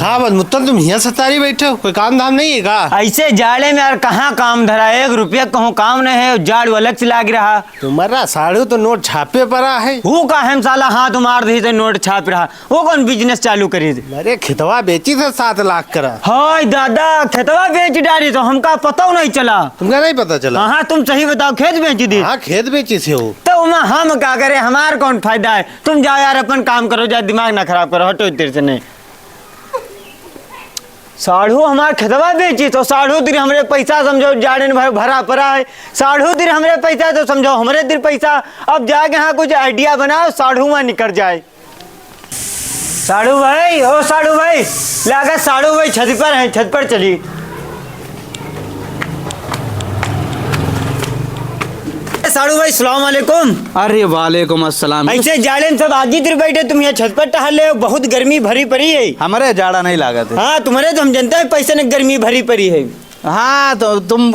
कहा मुत्तन तुम यहाँ सतारी बैठे हो, कोई काम धाम नहीं है का? ऐसे जाड़े में यार कहाँ काम धरा, 1 रुपया कहूँ काम नहीं है, जाड़ अलग से लाग रहा। तुम्हारा साड़ू तो नोट छापे पड़ा है। वो का हम साला हाथ मार दी थे नोट छाप रहा, वो कौन बिजनेस चालू करी थी? अरे खेतवा बेची थे 7 लाख करा। हाय दादा, खेतवा बेच डाली तो हमका पता नहीं चला। तुमका नहीं पता चला? हाँ तुम सही बताओ, खेत बेच दी? हाँ खेत बेची से हो। तो हम क्या करे, हमार कौन फायदा है? तुम जाओ यार अपन काम करो, जा दिमाग ना खराब करो, हटो तेरे से। नहीं साढ़ू हमार खेतवा बेची तो साढ़ू दिन हमरे पैसा समझो जाड़े में भरा पड़ा है। साढ़ू दिन हमरे पैसा तो समझो हमरे दिन पैसा। अब जाके यहाँ कुछ आइडिया बनाओ, साढ़ू में निकल जाए। साढ़ू भाई, ओ साढ़ू भाई, लगा साढ़ू भाई छत पर है, छत पर चली। साढ़ू भाई सलाम वालेकुम। अरे वालेकुम अस्सलाम। ऐसे जाड़े में सब आगे तिर बैठे, तुम यहाँ छत पर टहल रहे हो, बहुत गर्मी भरी पड़ी है। हमारे जाड़ा नहीं लागत है। हाँ तुम्हारे तो हम जनता है पैसे ने गर्मी भरी पड़ी है। हाँ तो तुम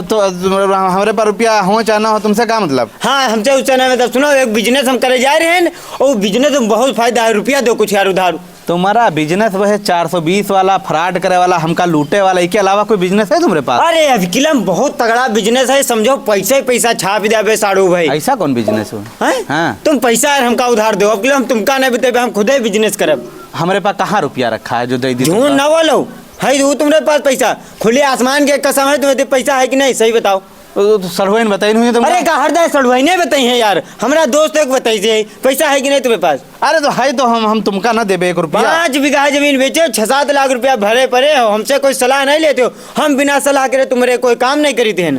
तो हमारे पर रुपया हो चाहना हो, तुमसे क्या मतलब? हाँ हमसे उस मतलब सुनो, एक बिजनेस हम करे जा रहे हैं और बिजनेस में बहुत फायदा है, रुपया दो कुछ यार उधार। तुम्हारा बिजनेस वह 420 वाला फ्रॉड करे वाला, हमका लूटे वाला, इसके अलावा कोई बिजनेस है तुम्हारे पास? अरे अभिकिलम बहुत तगड़ा बिजनेस है, समझो पैसे पैसा छाप दे साड़ू भाई। ऐसा कौन बिजनेस हो? हाँ तुम पैसा यार हमका उधार दो, अब हम तुमका नहीं बते, हम खुद ही बिजनेस करब। हमारे पास कहाँ रुपया रखा है जो दे दी? झूठ ना बोलो, है वो तुम्हारे पास पैसा, खुले आसमान के कसम है, तुम्हें पैसा है कि नहीं सही बताओ। तो सड़वाइन बताई नहीं तुम? अरे कहा हरदा सड़वाई नहीं बताई है यार, हमारा दोस्त एक बताई है, पैसा है कि नहीं तुम्हें पास? अरे तो है तो हम तुमका ना देबे 1 रुपया। 5 बीघा जमीन बेचे, 6-7 लाख रुपया भरे पड़े हो, हमसे कोई सलाह नहीं लेते हो। हम बिना सलाह करे तुम्हारे कोई काम नहीं करी थे।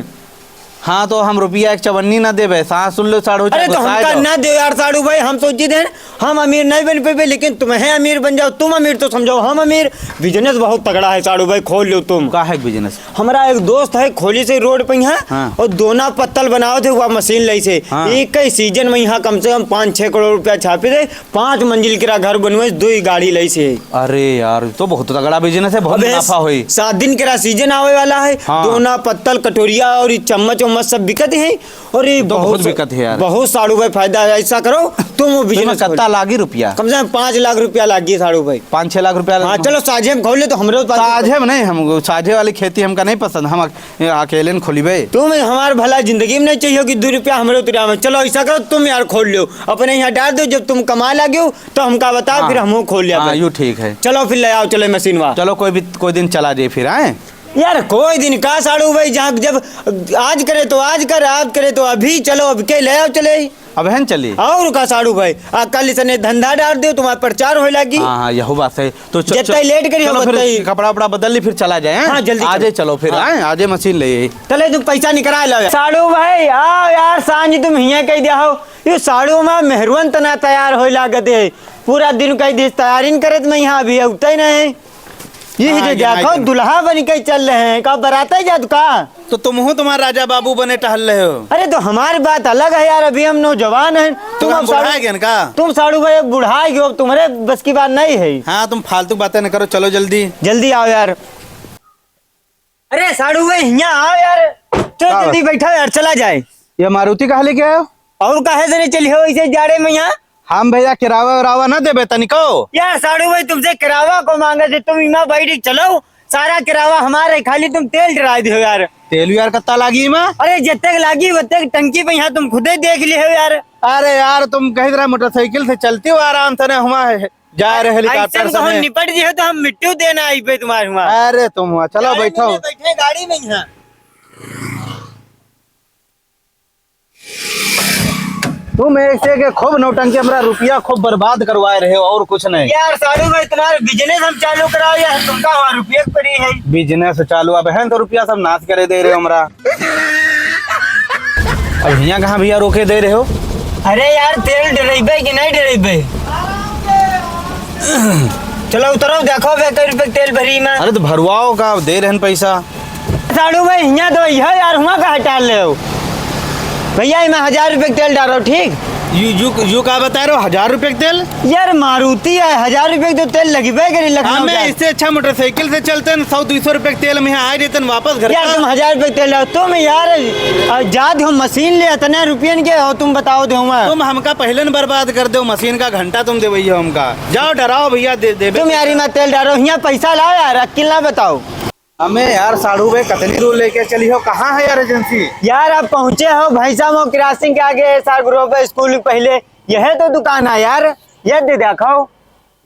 हाँ तो हम रुपया 1 चवन्नी ना देबे, सांस सुन लो साड़ू। अरे तो हमका ना दे यार साड़ू भाई, हम सोची थे हम अमीर नहीं बन पे, लेकिन तुम्हें अमीर बन जाओ, तुम अमीर तो समझो हम अमीर। बिजनेस बहुत तगड़ा है साड़ू भाई, खोल लो तुम। का है बिजनेस? हमारा एक दोस्त है, खोली से रोड पे यहाँ। हाँ। और दोना पत्तल बनाओ थे, वह मशीन लाई से। हाँ। एक ही सीजन में यहाँ कम से कम 5-6 करोड़ रुपया छापे थे, 5 मंजिल का घर बनवे, 2 गाड़ी लाई से। अरे यार तो बहुत तगड़ा बिजनेस है, बहुत मुनाफा हुई। 7 दिन का सीजन आवे वाला है। हाँ। दोना पत्तल कटोरिया और चम्मच वम्मच सब बिकत है। और ये तो बहुत बिकत है यार, बहुत साड़ू भाई फायदा है। ऐसा करो तुम वो बिजनेस कितना लागी रुपया? कम से कम 5 लाख रुपया लागी साड़ू भाई। 5-6 लाख रुपया? हाँ चलो साझे में खोल ले, तो हमारे पास साझे में नहीं, हम साझे वाली खेती हमका नहीं पसंद, हम अकेले में खोलिबे। तुम हमारे भला जिंदगी में नहीं चाहिए कि 2 रुपया हमारे उतरा में। चलो ऐसा करो तुम यार खोल लो, अपने यहाँ डाल दो, जब तुम कमा लगे हो तो हमका बताओ। हाँ। फिर हम खोल लिया। हाँ यू ठीक है, चलो फिर ले आओ, चलो मशीन वहाँ। चलो कोई दिन चला जाए फिर। आए यार कोई दिन का साड़ू भाई, जहाँ जब आज करे तो आज कर, आज करे तो अभी। चलो अब के ले आओ, चले अब है चली और का साड़ू भाई, कल सने धंधा डाल दो, तुम्हारा प्रचार हो लगी। हाँ यही बात है। तो जितना लेट करी हो फिर कपड़ा वपड़ा बदल ली, फिर चला जाए। हाँ जल्दी आजे चलो फिर। आए आजे मशीन ले चले, तुम पैसा निकला लो साड़ू भाई। आओ यार सांझ तुम हिया कह दिया हो, ये साड़ू में मेहरवन तना तैयार हो लागत है, पूरा दिन कह दी तैयारी करत में यहाँ अभी उगते नहीं। ये जो देखो दुल्हा बन के चल रहे हैं, का बराते जात का। तो तुम हो, तुम्हारा राजा बाबू बने टहल रहे हो। अरे तो हमारी बात अलग है यार, अभी हम नौजवान हैं। तुम अब तुम साड़ू भाई बुढ़ाएगी, अब तुम्हारे बस की बात नहीं है। हाँ तुम फालतू बातें न करो, चलो जल्दी जल्दी आओ यार। अरे साड़ू भाई यहाँ आओ यार, चलो जल्दी बैठो यार, चला जाए। ये मारुति कहा लेके आयो? और कहे से नहीं चली हो इसे जाड़े में यहाँ? हम भैया किरावा उरावा ना देबे तनिको। यार साड़ू भाई तुमसे किरावा को मांगे थे, तुम इमा बैठ चलो, सारा किरावा हमारे, खाली तुम तेल डरा दो यार। तेल यार कत्ता लागी में? अरे जितने लागी उतने टंकी पे यहाँ तुम खुदे देख लिए हो यार। अरे यार तुम कही तरह मोटरसाइकिल से चलती हो आराम से, ना हुआ जा रहे हेलीकॉप्टर से। हम निपट जी हो तो हम मिट्टी देना आई पे तुम्हारे हुआ। अरे तुम हुआ चलो बैठो, बैठे गाड़ी में यहाँ। तुम ऐसे के खूब नौटंकी, हमारा रुपया खूब बर्बाद करवाए रहे हो और कुछ नहीं। यार साड़ू भाई तुम्हारा बिजनेस हम चालू कराओ यार, तुमका वहाँ रुपये पड़ी है। बिजनेस चालू अब है तो रुपया सब नाश करे दे रहे हो हमारा। अब यहाँ कहाँ भैया रोके दे रहे हो? अरे यार तेल डरेबे कि नहीं डरेबे? चलो उतरो, देखो कई रुपए तेल भरी में। अरे तो भरवाओ का दे रहे पैसा। साड़ू भाई यहाँ तो यह यार हुआ का हटा ले भैया, मैं 1000 रुपए तेल डालो ठीक। यू का बता रहे हो 1000 रुपए का तेल? यार मारुति है, 1000 रुपए तो तेल लगभग करी लखनऊ हमें जा। इससे अच्छा मोटरसाइकिल से चलते हैं 100-200 रुपए का तेल में यहाँ आए देते वापस घर यार तुम 1000 रुपए तेल लो तुम यार जाद हो मशीन ले इतने रुपयन के हो तुम बताओ दे तुम हमका पहले न बर्बाद कर दो, मशीन का घंटा तुम दे भैया हमका। जाओ डराओ भैया दे तुम यार मैं तेल डालो यहाँ पैसा लाओ यार अकेला ना बताओ। हमें यार साढ़ू भाई कतनी दूर लेके चली हो, कहाँ है यार एजेंसी? यार आप पहुँचे हो भाई साहब क्रासिंग के आगे एसआर ग्रुप स्कूल के पहले, यह तो दुकान है यार, ये दे देखो।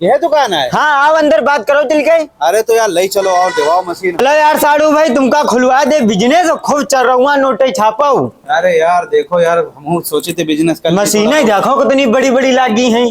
यह दुकान है? हाँ आओ अंदर बात करो चल के। अरे तो यार ले चलो और दिवाओ मशीन। चलो यार साड़ू भाई तुमका खुलवा दे बिजनेस खूब चल रहा नोटे छापाओ। अरे यार देखो यार हम सोचे थे बिजनेस कर मशीनें देखो कितनी बड़ी बड़ी लागी हैं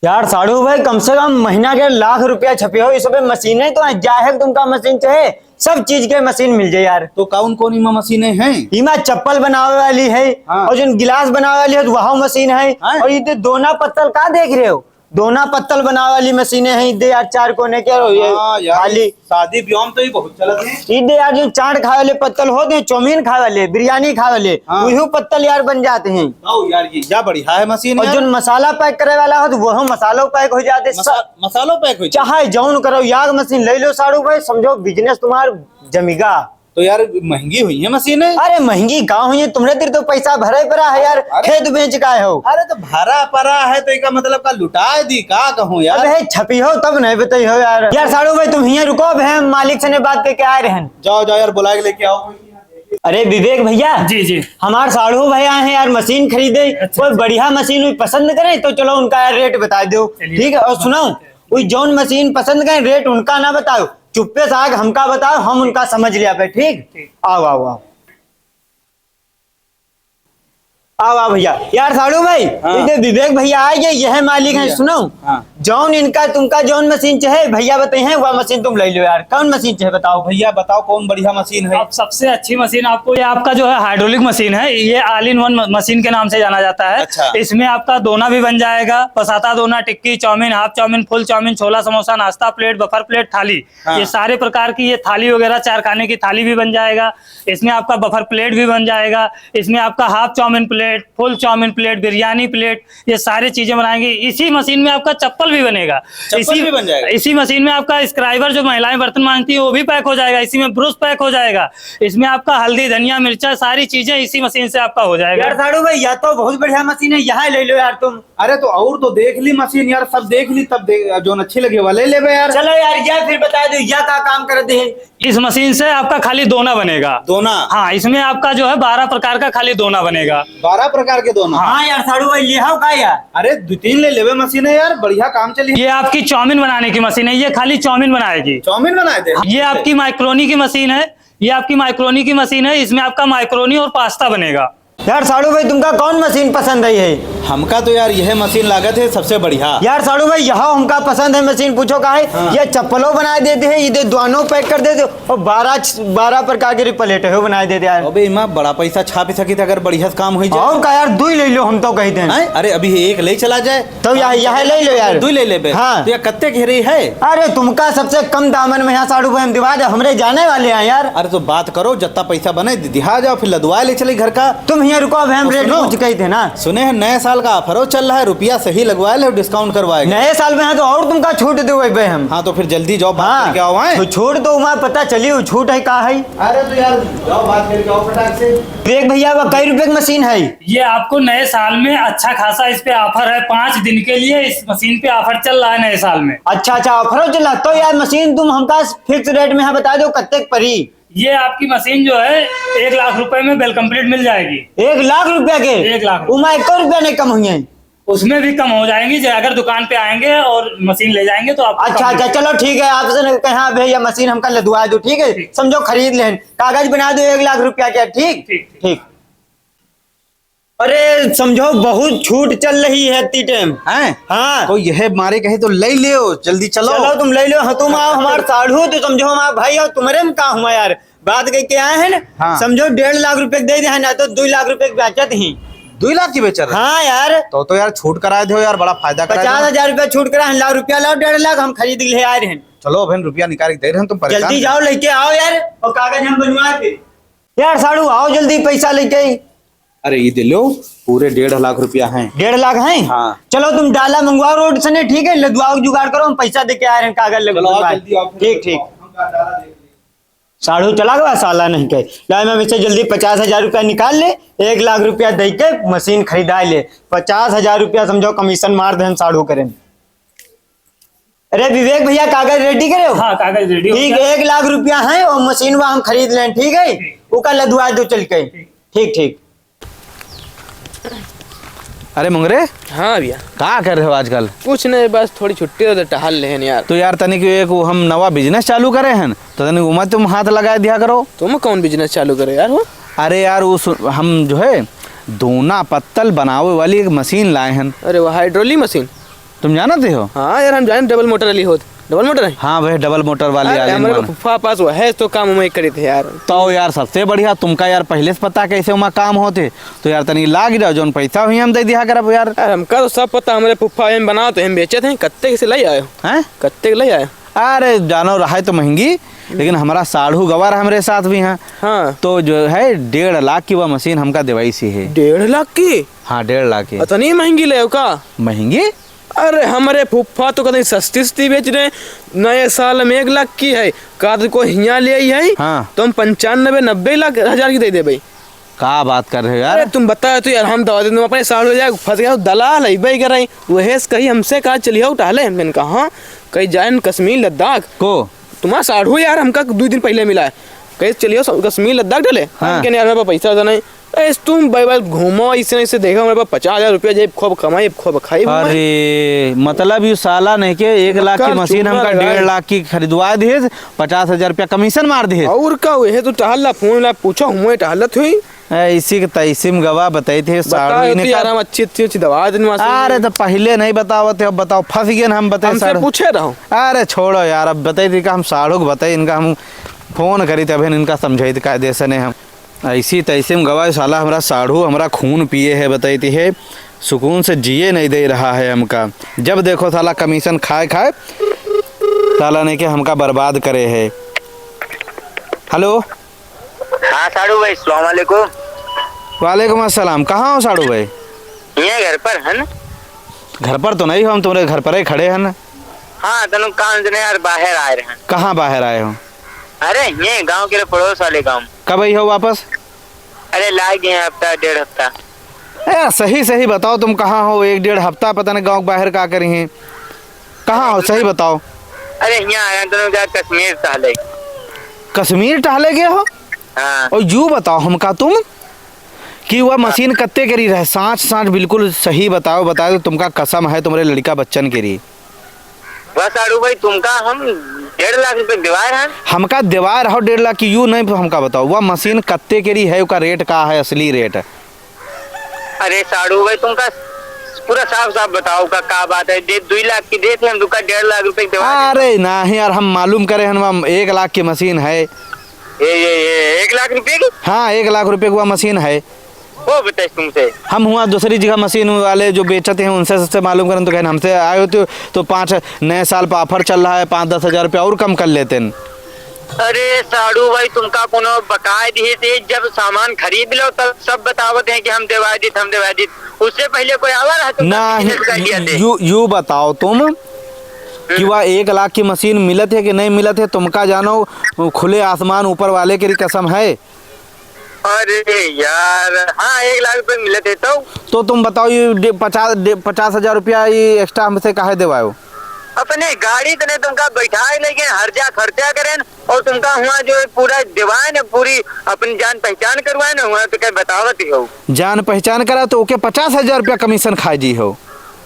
यार साड़ू भाई, कम से कम महीना के लाख रुपया छपे हो, इसमें मशीनें तो जाहे तुमका मशीन चाहे सब चीज के मशीन मिल जाए यार। तो कौन कौन इमा मशीनें हैं? इमा चप्पल बनावे वाली है, हाँ। और जो गिलास बनावे वाली है तो वह मशीन है, हाँ। और ये दोना पत्तल का देख रहे हो, दोना पत्तल बनावे वाली मशीनें हैं इधर यार, 4 कोने के हाँ यार, खाली शादी ब्याह में तो ये बहुत चलत है। इधर यार जो चाट खाए वाले पत्तल होते हैं, चौमीन खाए वाले, बिरयानी खाए वाले, हाँ। वही पत्तल यार बन जाते हैं। आओ यार ये क्या बढ़िया है मशीन और यार। जो मसाला पैक करे वाला हो तो वह मसालों पैक हो जाते मसालों पैक हो चाहे जौन करो याग मशीन ले लो साड़ू भाई, समझो बिजनेस तुम्हार जमीगा। तो यार महंगी हुई है मशीनें। अरे महंगी कहाँ हुई है, तुमने देर तो पैसा भरे पड़ा है यार, खेत बेच का हो। अरे तो भरा परा है तो इसका मतलब का लुटा दी का कहूँ यार। अबे छपी हो तब नहीं बताई हो यार। यार साड़ू भाई तुम यहाँ रुको, अब हम मालिक से ने बात करके आए रहन। जाओ जाओ यार बुला के लेके आओ। अरे विवेक भैया जी जी हमारे साड़ू भाई आए हैं यार मशीन खरीदे, कोई बढ़िया मशीन पसंद करें तो चलो उनका यार रेट बता दो, ठीक है? और सुनो कोई जौन मशीन पसंद करें रेट उनका ना बताओ, चुप्पे से आग हमका बताओ, हम उनका समझ लिया पे, ठीक? आओ आओ आओ आओ आओ भैया। यार साड़ू भाई हाँ। इधर विवेक भैया आए ये यह मालिक है, सुनो हाँ। जौन इनका तुमका जौन मशीन चाहे भैया बताए हैं वह मशीन तुम ले लो यार, कौन मशीन चाहे बताओ। भैया बताओ कौन बढ़िया मशीन है? अब सबसे अच्छी मशीन आपको ये आपका जो है हाइड्रोलिक मशीन है, ये ऑल इन वन मशीन के नाम से जाना जाता है। अच्छा। इसमें आपका दोना भी बन जाएगा, पसाता दोना, tikki, chowmein, half chowmein, full chowmein, छोला समोसा, नाश्ता प्लेट, बफर प्लेट, थाली, हाँ। ये सारे प्रकार की ये थाली वगैरह 4 खाने की थाली भी बन जाएगा। इसमें आपका बफर प्लेट भी बन जाएगा, इसमें आपका half chowmein plate, full chowmein plate, biryani plate, ये सारी चीजें बनाएंगे। इसी मशीन में आपका चप्पल भी बनेगा, चप्पल भी बन जाएगा। इसी मशीन में आपका स्क्राइबर जो महिलाएं बर्तन मांगती है वो भी पैक हो जाएगा, इसी में ब्रश पैक हो जाएगा, इसमें आपका हल्दी धनिया मिर्चा सारी चीजें इसी मशीन से आपका हो जाएगा। यार साड़ू भाई यह तो बहुत बढ़िया मशीन है, यहाँ ले लो यार तुम। अरे तो और तो देख ली मशीन यार, सब देख ली तब जो अच्छी लगे वाले ले बे यार। चलो यार यह फिर बता दो यह का काम करते हैं। इस मशीन से आपका खाली दोना बनेगा। दोना? हाँ, इसमें आपका जो है 12 प्रकार का खाली दोना बनेगा। 12 प्रकार के दोना? हाँ यार साड़ू भाई ले आओ का यार। अरे 2-3 ले लेवे मशीन है यार, बढ़िया काम चली। ये आपकी चाउमीन बनाने की मशीन है, ये खाली चाउमीन बनाएगी। चाउमीन बनाए थे? ये आपकी माइक्रोनी की मशीन है, ये आपकी माइक्रोनी की मशीन है, इसमें आपका माइक्रोनी और पास्ता बनेगा। यार साड़ू भाई तुमका कौन मशीन पसंद आई है? हमका तो यार यह मशीन लागत है सबसे बढ़िया। यार साड़ू भाई यह हमका पसंद है मशीन, पूछो का है? हाँ। ये चप्पलों बना देते हैं, इधर दोनों पैक कर देते और 12 प्रकार के प्लेट है बना देते यार। अबे इमा बड़ा पैसा छाप सकी थे अगर बढ़िया काम हो जाए। और का यार दुई ले लो हम तो कहते हैं। अरे अभी एक ले चला जाए तो यह ले लो यार। 2 ले ले बे। हाँ। तो यार कत्ते घेरी है? अरे तुमका सबसे कम दामन में यहाँ साड़ू भाई हम दिवा दे, हमरे जाने वाले हैं यार। अरे तो बात करो जितना पैसा बने दिहा जाओ, फिर लदवा ले चले घर का। तुम यहाँ रुको, अब हम रेट सुनो। पूछ गए थे ना। सुने हैं नए साल का ऑफर चल रहा है, रुपया सही लगवा ले, डिस्काउंट करवाएगा। नए साल में है तो और तुमका छूट दे भाई हम। हाँ तो फिर जल्दी जाओ बात हाँ करके आओ। आए तो छूट तो वहाँ पता चली वो छूट है का है। अरे तो यार जाओ बात करके आओ फटाक से। विवेक भैया वो कई रुपए की मशीन है? ये आपको नए साल में अच्छा खासा इस पे ऑफर है, 5 दिन के लिए इस मशीन पे ऑफर चल रहा है नए साल में। अच्छा ऑफर चला तो यार मशीन तुम हमका फिक्स रेट में बता दो कत्ते परी। ये आपकी मशीन जो है 1 लाख रुपए में बेल कंप्लीट मिल जाएगी। 1 लाख रुपया के? 1 लाख। उमा 1 रुपया नहीं कम हुई है? उसमें भी कम हो जाएंगी अगर दुकान पे आएंगे और मशीन ले जाएंगे तो आपको अच्छा कम चलो ठीक है, आपसे कहा भैया मशीन हमका लदवा दो, ठीक है? समझो खरीद लें, कागज बना दो 1 लाख रुपया के, ठीक? ठीक। ठीक। अरे समझो बहुत छूट चल रही है इतनी टाइम। हैं? हाँ कोई यह मारे कहे तो ले लियो, जल्दी चलो। चलो तुम ले लो। हाँ तुम आओ हमारे साढ़ू तो समझो हमारा भाई और तुम्हारे में कहा हुआ यार, बात कह के आए हैं ना। हाँ। समझो 1.5 लाख रुपए दे दे ना तो 2 लाख रुपए की बचत ही। 2 लाख की बेच रहे? हाँ यार तो यार छूट करा दो यार, बड़ा फायदा करा दो। 50,000 रुपया छूट करा, लाख रुपया लाओ, 1.5 लाख हम खरीद ले आए रहे। चलो बहन रुपया निकाल के दे रहे हैं, तुम परेशान जल्दी जाओ लेके आओ यार, और कागज हम बनवा के। यार साड़ू आओ जल्दी पैसा लेके। अरे ये दिलो पूरे 1.5 लाख रुपया हैं। 1.5 लाख हैं? हाँ। चलो तुम डाला मंगवाओ रोड से, ठीक है, लदवाओ जुगाड़ करो, हम पैसा दे के आ रहे हैं, कागज लगवा। ठीक ठीक। साढ़ू चला गया साला नहीं कहे ला, मैं मुझसे जल्दी 50,000 रुपया निकाल ले, 1 लाख रुपया दे के मशीन खरीदा ले, 50,000 रुपया समझो कमीशन मार दे, हम साढ़ू करें। अरे विवेक भैया कागज रेडी करे हो? हाँ कागज रेडी। ठीक है, 1 लाख रुपया है और मशीन वह हम खरीद लें, ठीक है, वो कल लदवा दो चल के। ठीक ठीक। अरे मुंगरे हाँ भैया, क्या कर रहे हो आजकल? कुछ नहीं, बस थोड़ी छुट्टी हो तो टहल ले हैं यार। तो यार तनिक एक वो हम नवा बिजनेस चालू करे हैं, तो तनिक उमा तुम हाथ लगा दिया करो। तुम कौन बिजनेस चालू करे यार हो? अरे यार उस हम जो है दोना पत्तल बनावे वाली एक मशीन लाए हैं। अरे वो हाइड्रोलिक मशीन, तुम जानते हो? हाँ यार हम जाने, डबल मोटर वाली हो। डबल मोटर है? हाँ वह डबल मोटर वाली अरे आ हमारे गई। फुफा पास वो है, तो काम हमें करे थे यार। तो यार सबसे बढ़िया तुमका यार पहले से पता कैसे उमा काम होते, तो यार तनी लाग जाओ, जो पैसा हुई हम दे दिया करब यार। यार हमका तो सब पता, हमारे फुफा हम बनाओ तो हम बेचे थे। कत्ते से ले आए हो? हैं? कत्ते ले आए? अरे जानो रहा है तो महंगी, लेकिन हमारा साढ़ू गवार हमारे साथ भी हैं। हाँ तो जो है 1.5 लाख की वह मशीन हमका दिवाई सी है। 1.5 लाख की? हाँ 1.5 लाख की। इतनी महंगी ले हो का? महंगी? अरे हमारे फुफा तो कहीं सस्ती सस्ती बेच रहे, नए साल में 1 लाख की है। काद को हिया ले आई है हाँ। तो हम 95-90 लाख हजार की दे दे भाई। क्या बात कर रहे हो यार? अरे तुम बताओ तो यार, हम दवा दे, तुम अपने साढ़ू जाए फंस गया दलाल है भाई कर रही वह कहीं हमसे कहा चलिए उठाले। मैंने कहा हाँ, कहीं जाए कश्मीर लद्दाख को तुम्हारा साढ़ू यार हमका 2 दिन पहले मिला है, कहीं चलिए कश्मीर लद्दाख डले। हाँ। यार मेरे पास पैसा होता नहीं, तुम भाई बात घूमो इससे देखो, मेरे पास 50,000 रुपया जेब खूब कमाई खूब खाई। अरे मतलब ये साला नहीं के 1 लाख की मशीन हमका 1.5 लाख की खरीदवा दिए, 50,000 रुपया कमीशन मार दिए। और का है तो टहल फोन ला पूछो, हुए टहलत हुई इसी के तैसीम गवाह बताई थे साढ़ू ने। यार हम अच्छी दवा दिन। अरे तो पहले नहीं बतावते, अब बताओ फंस गए ना हम बताए। हमसे पूछे रहो। अरे छोड़ो यार, अब बताई थी कि हम साढ़ू को बताए, इनका हम फोन करी थे, अभी इनका समझाई थी कायदे से ने हम ऐसी तैसे में गवाह साला हमारा साढ़ू हमारा खून पिए है, बताई थी है, सुकून से जिए नहीं दे रहा है हमका। जब देखो साला कमीशन खाए खाए साला ने के हमका बर्बाद करे है। हेलो हाँ साड़ू भाई, अस्सलाम वालेकुम। वालेकुम अस्सलाम। कहाँ हो साड़ू भाई? ये घर पर है ना? घर पर तो नहीं हो, हम तुम्हारे घर पर ही खड़े हैं ना। हाँ तनु काम से यार बाहर आए रहे हैं। कहाँ बाहर आए हो? अरे ये गांव के पड़ोस वाले गांव। कब आई हो वापस? अरे लाग गए हफ्ता 1.5 हफ्ता। यार सही सही बताओ, तुम कहाँ हो? 1-1.5 हफ्ता पता नहीं गाँव बाहर का करी हैं, कहाँ हो सही बताओ। अरे यहाँ आया तनु जा कश्मीर टहले। कश्मीर टहले गए हो? हाँ और यूँ बताओ हमका तुम कि वह मशीन कत्ते करी रहे, सांच बिल्कुल सही बताओ तो तुमका कसम है तुम्हारे लड़का बच्चन के लिए। बस साड़ू भाई तुमका हम 1.5 लाख रुपए दिवार हैं। हमका दीवार हो 1.5 लाख की, यूँ नहीं हमका बताओ वह मशीन कत्ते करी है, उसका रेट का है, असली रेट? अरे साड़ू भाई तुमका पूरा साफ साफ बताओ का बात है। 2 लाख की देते हम, तुमका 1.5 लाख रुपए दिवार। अरे नहीं यार, हम मालूम करे हम 1 लाख की मशीन है। ये 1 लाख रुपए की? हाँ 1 लाख रुपए की वह मशीन है। वो बताए तुमसे हम हुआ दूसरी जगह मशीन वाले जो बेचते हैं उनसे सस्ते मालूम करें, तो कहना हमसे आए होते तो 5 नए साल पर ऑफर चल रहा है, 5-10 हज़ार रुपया और कम कर लेते हैं। अरे साड़ू भाई तुमका कोनो बकाये दिए थे, जब सामान खरीद लो तब सब बतावत हैं कि हम दिवा दी। उससे पहले कोई आवा रहा ना यू बताओ तुम कि वह 1 लाख की मशीन मिलत है कि नहीं मिलत है, तुमका जानो खुले आसमान ऊपर वाले की कसम है। अरे यार हाँ 1 लाख रुपए मिले थे। तो तुम बताओ ये 50 हज़ार रुपया ये एक्स्ट्रा हमसे काहे देवाओ? अपने गाड़ी तने तुमका बैठाए, लेकिन हर जा खर्चा करें और तुमका हुआ जो पूरा दिवाए न, पूरी अपनी जान पहचान करवाए न हुआ, तो क्या बतावत ही हो। जान पहचान करा तो ओके 50 हज़ार रुपया कमीशन खाए जी हो।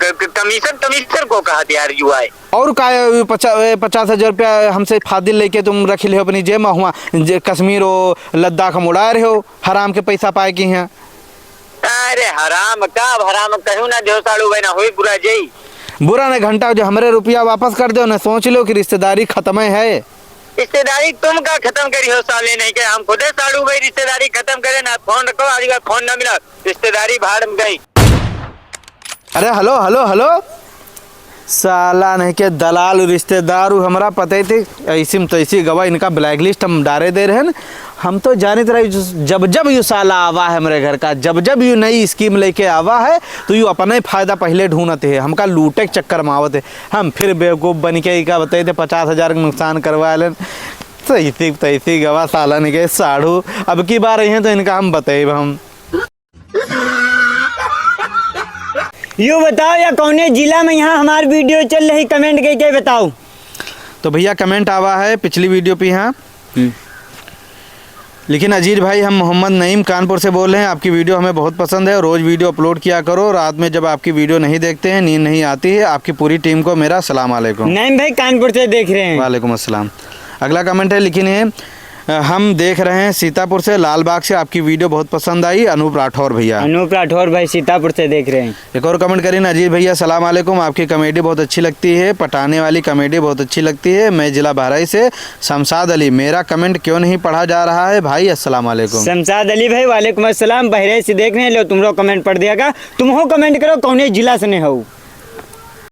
कमीशन को कहा यार युवा और का 50 हज़ार रुपया हमसे फादिल लेके तुम रख ले हो अपनी जेब में, हुआ कश्मीर हो लद्दाख हम उड़ा रहे हो, हराम के पैसा पाए की हैं। अरे हराम कहूँ ना जो साड़ू भाई ना हुई बुरा जई बुरा न घंटा जो हमारे रुपया वापस कर दो न, सोच लो कि रिश्तेदारी खत्म है। रिश्तेदारी तुम का खत्म करी हो साले, नहीं के हम खुदे साड़ू भाई रिश्तेदारी खत्म करे ना। फोन रखो, आज फोन ना मिला, रिश्तेदारी भाड़ में गई। अरे हेलो साला नहीं के दलाल रिश्तेदार हमारा पता ही थे ऐसी में तैसी गवाह इनका ब्लैक लिस्ट हम डारे दे रहे हैं। हम तो जाने तरह जब जब यू साला आवा है हमारे घर का, जब जब यू नई स्कीम लेके आवा है तो यू अपना ही फायदा पहले ढूंढते है, हमका लूटे के चक्कर मावत है। हम फिर बेवकूफ़ बन के का बताए थे 50,000 का नुकसान करवा लें। तैसी तैसी गवाह साला नहीं के साढ़ू अब की बार हैं तो इनका हम बताए हम। यू बताओ या कौने जिला में यहाँ हमारी वीडियो चल रही, कमेंट करके बताओ। तो भैया कमेंट आवा है पिछली वीडियो पे यहाँ, लेकिन अजीज भाई हम मोहम्मद नईम कानपुर से बोल रहे हैं। आपकी वीडियो हमें बहुत पसंद है, रोज़ वीडियो अपलोड किया करो। रात में जब आपकी वीडियो नहीं देखते हैं, नींद नहीं आती है। आपकी पूरी टीम को मेरा सलाम अलैकुम। नईम भाई कानपुर से देख रहे हैं। वालेकुम अस्सलाम। अगला कमेंट है लिखी है हम देख रहे हैं सीतापुर से, लालबाग से। आपकी वीडियो बहुत पसंद आई, अनूप राठौर भैया। अनूप राठौर भाई सीतापुर से देख रहे हैं। एक और कमेंट करें अजीज भैया, सलाम अलैकुम। आपकी कॉमेडी बहुत अच्छी लगती है, पटाने वाली कॉमेडी बहुत अच्छी लगती है। मैं जिला बहराइच से शमशाद अली। मेरा कमेंट क्यों नहीं पढ़ा जा रहा है भाई? अस्सलाम वालेकुम। शमशाद अली भाई वालेकुम अस्सलाम। बहराइच से देख रहे हैं, लो तुम लोग कमेंट पढ़ दिया। तुम हो कमेंट करो कौन जिला से नहीं हो।